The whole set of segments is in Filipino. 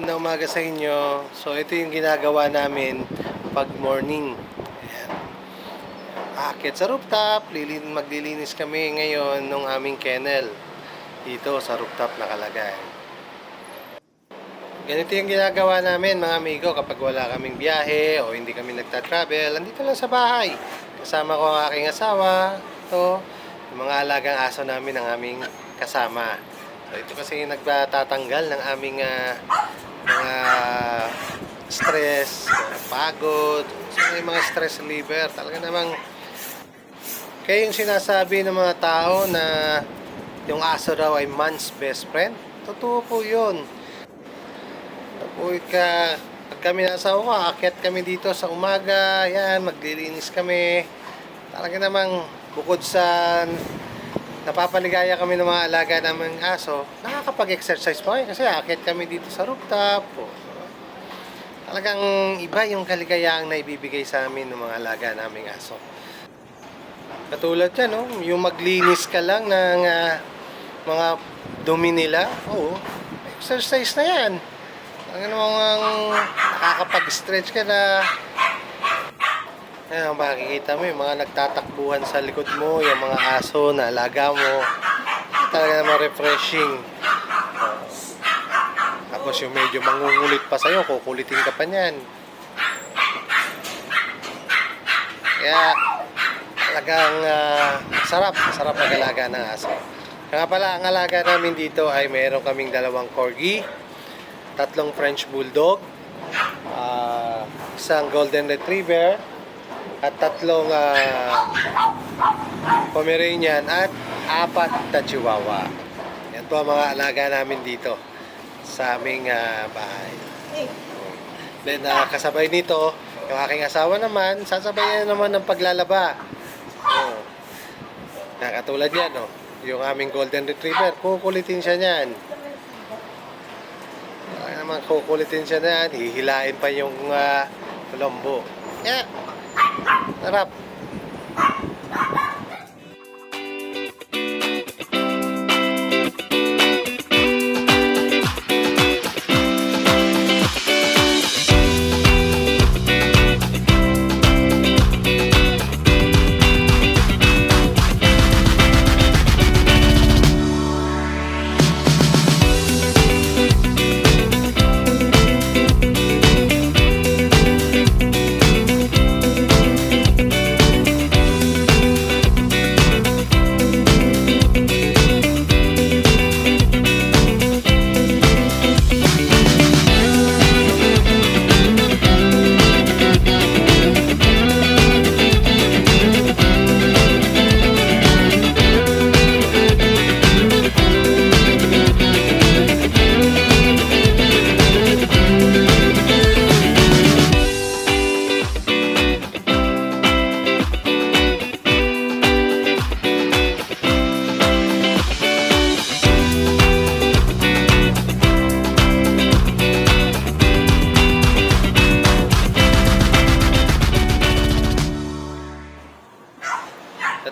magandang umaga sa inyo. So ito yung ginagawa namin pag morning. Ayan. Aakyat sa rooftop, maglilinis kami ngayon ng aming kennel. Dito sa rooftop nakalagay. Ganito yung ginagawa namin mga amigo kapag wala kaming biyahe o hindi kami nagta-travel. Andito lang sa bahay. Kasama ko ang aking asawa. Ito, yung mga alagang aso namin ang aming kasama. So ito kasi yung nagtatanggal ng aming mga stress, pagod, so, yung mga stress reliever. Talaga namang kaya yung sinasabi ng mga tao na yung aso raw ay man's best friend. Totoo po yun. Pag kami nasa uwa, aakyat kami dito sa umaga, yan, maglilinis kami. Talaga namang bukod sa napapaligaya kami ng mga alaga namang aso, nakakapag-exercise pa kasi aakyat kami dito sa rooftop. Talagang iba yung kaligayahan na ibibigay sa amin ng mga alaga naming aso. Katulad yan, no? Yung maglinis ka lang ng mga dumi nila, exercise na yan. Ang nakakapag-stretch ka na. Ayan, makikita mo yung mga nagtatakbuhan sa likod mo, yung mga aso na alaga mo. Talaga naman refreshing. Tapos yung medyo mangungulit pa sa'yo, kukulitin ka pa niyan. Kaya talagang sarap mag-alaga ng aso. Kaya pala, ang alaga namin dito ay mayroon kaming 2 corgi, 3 French Bulldog, isang Golden Retriever, at 3 Pomeranian at 4 na Chihuahua. Yan po ang mga alaga namin dito sa aming bahay. Then kasabay nito, yung aking asawa naman, sasabayan naman ng paglalaba. Katulad yan, yung aming Golden Retriever, kukulitin siya niyan. Naman kukulitin siya na yan, hihilain pa yung lombo. Yeah. Sarap.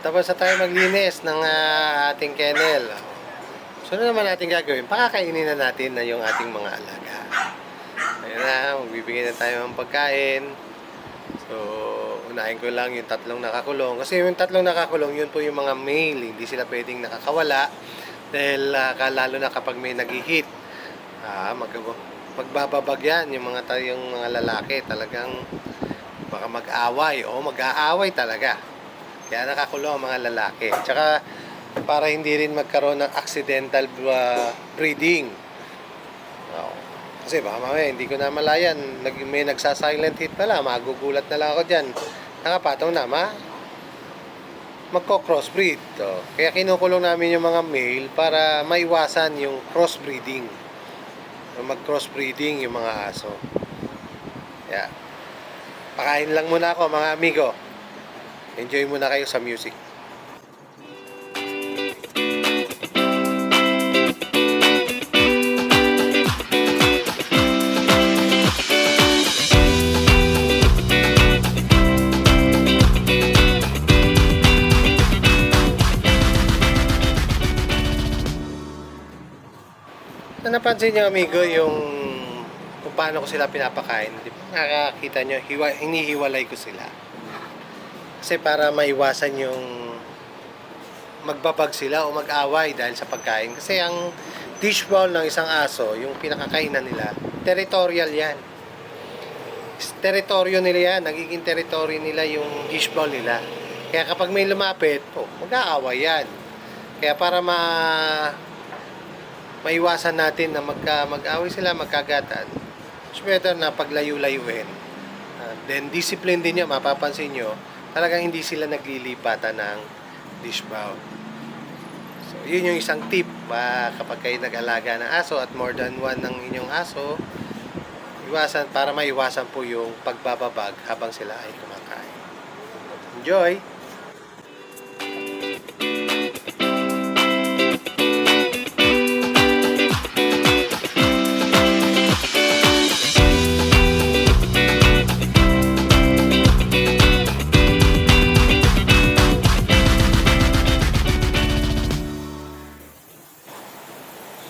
Tapos na tayo maglinis ng ating kennel. So ano naman natin gagawin? Pakakainin na natin na yung ating mga alaga. Ayan na, magbibigay na tayo ng pagkain. So unahin ko lang yung 3 nakakulong. Kasi yung 3 nakakulong, yun po yung mga male. Hindi sila pwedeng nakakawala. Dahil lalo na kapag may nag-hit. Magbababag yan yung mga lalaki. Talagang baka mag-away o mag-aaway talaga. Kaya nakakulong ang mga lalaki. Tsaka para hindi rin magkaroon ng accidental breeding. Kasi baka mamaya hindi ko na malayan. May nagsa-silent hit pala. Magugulat na lang ako dyan. Nakapatong na magko-crossbreed. Kaya kinukulong namin yung mga male para maiwasan yung crossbreeding. Mag-crossbreeding yung mga aso. Kaya pakain lang muna ako mga amigo. Enjoy muna kayo sa music. Napansin niyo amigo yung kung paano ko sila pinapakain. Di ba? Nakakita nyo, hinihiwalay ko sila. Kasi para maiwasan yung magbabag sila o mag-away dahil sa pagkain. Kasi ang dish bowl ng isang aso, yung pinakakainan nila, territorial yan. Teritoryo nila yan, nagiging territory nila yung dish bowl nila. Kaya kapag may lumapit, mag-aaway yan. Kaya para maiwasan natin na mag-away sila, magkagatan, it's better na paglayo-layuin. Then discipline din nyo, mapapansin nyo, talagang hindi sila naglilipatan ng dish bowl. So, yun yung isang tip kapag kayo nag-alaga ng aso at more than one ng inyong aso, iwasan para maiwasan po yung pagbababag habang sila ay kumakain. Enjoy!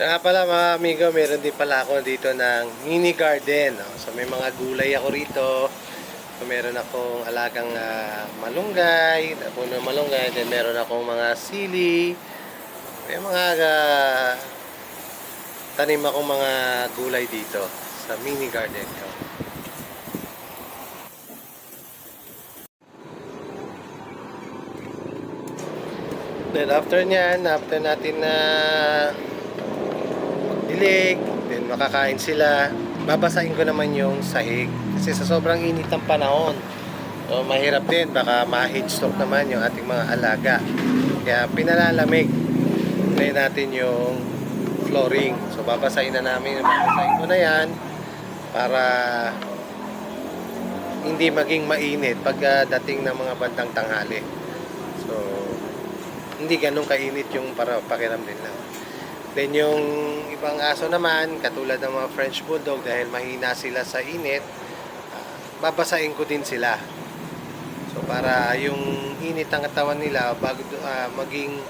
Kaya pala mga amigo, meron din pala ako dito ng mini garden. So may mga gulay ako rito. So meron akong alagang malunggay, puno ng malunggay. Then meron akong mga sili. May mga tanim akong mga gulay dito sa mini garden ko. Then after nyan, after natin na dilig, then makakain sila, babasahin ko naman yung sahig kasi sa sobrang init ng panahon, so mahirap din, baka ma-heat stroke naman yung ating mga alaga, kaya pinalalamig natin yung flooring. So babasahin na namin, babasahin ko na yan para hindi maging mainit pagdating ng mga bandang tanghali. So hindi ganun kainit yung para pakiram din lang. Then yung ibang aso naman, katulad ng mga French Bulldog, dahil mahina sila sa init, babasahin ko din sila. So para yung init ng katawan nila bago maging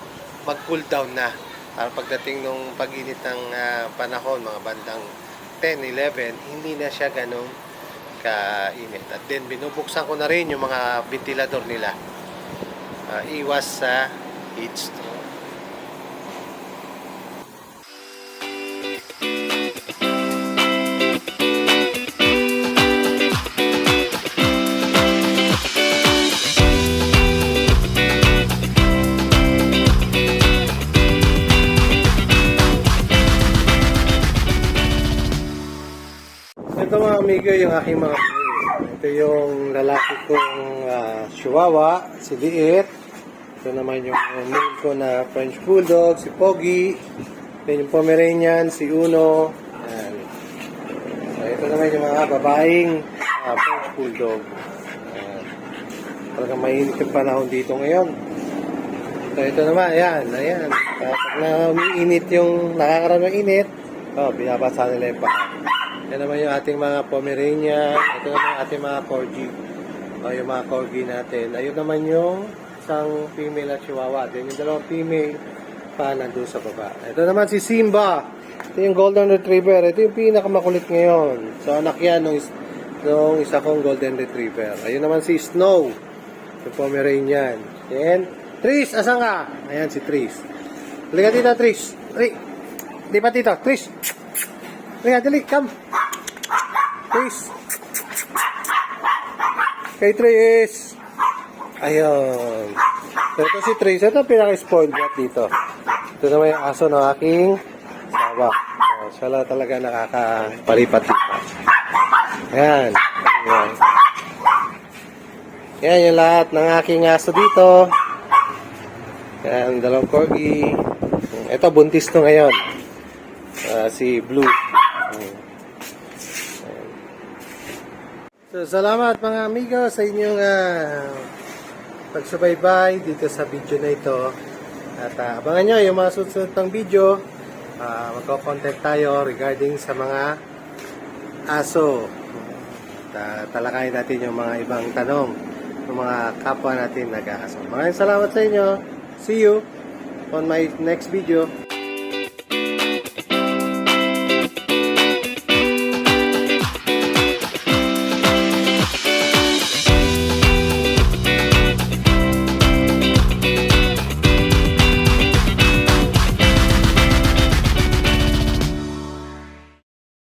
mag-cool down na. Para pagdating nung pag-init ng panahon, mga bandang 10, 11, hindi na siya ganun kainit. At then binubuksan ko na rin yung mga ventilador nila. Iwas sa heat stroke. Ito mga amigo, yung aking mga ito yung lalaki kong Chihuahua, si Liit. Ito naman yung male ko na French Bulldog, si Pogi. Ito yung Pomeranian, si Uno. Ayan. So, ito naman yung mga babaeng French Bulldog. Talagang mainit yung panahon dito ngayon. So, ito naman, ayan. Pag na umiinit yung nakakaroon ng init, binabasa nila yung paa. Yan naman yung ating mga Pomeranian. Ito naman yung ating mga Corgi. Yung mga Corgi natin. Ayun naman yung isang female at Chihuahua. Then yung dalawang female pa nandun sa baba. Ito naman si Simba. Ito yung Golden Retriever. Ito yung pinakamakulit ngayon. So anak yan nung isa kong Golden Retriever. Ayun naman si Snow. Yung Pomeranian. Then, Tris, asan ka? Ayan si Tris. Halika dito, Tris. Di pa dito, Tris. Halika, dali, come. Tris. Kay Tris. Ayun. So, ito si Tris. Ito pinaka-spoiled brat dito. Ito naman yung aso ng aking asawa. So, siya lang talaga nakakapalipat-lipat. Ayan. Ayan. Yan yung lahat ng aking aso dito. Yan, dalawang corgi. Ito, buntis to ngayon. Si Blue. So, salamat mga amigo sa inyong pagsubaybay dito sa video na ito. At abangan nyo yung mga susunod pang video. Magko-contact tayo regarding sa mga aso. Talakayin natin yung mga ibang tanong ng mga kapwa natin nag-aaso. Maraming salamat sa inyo. See you on my next video.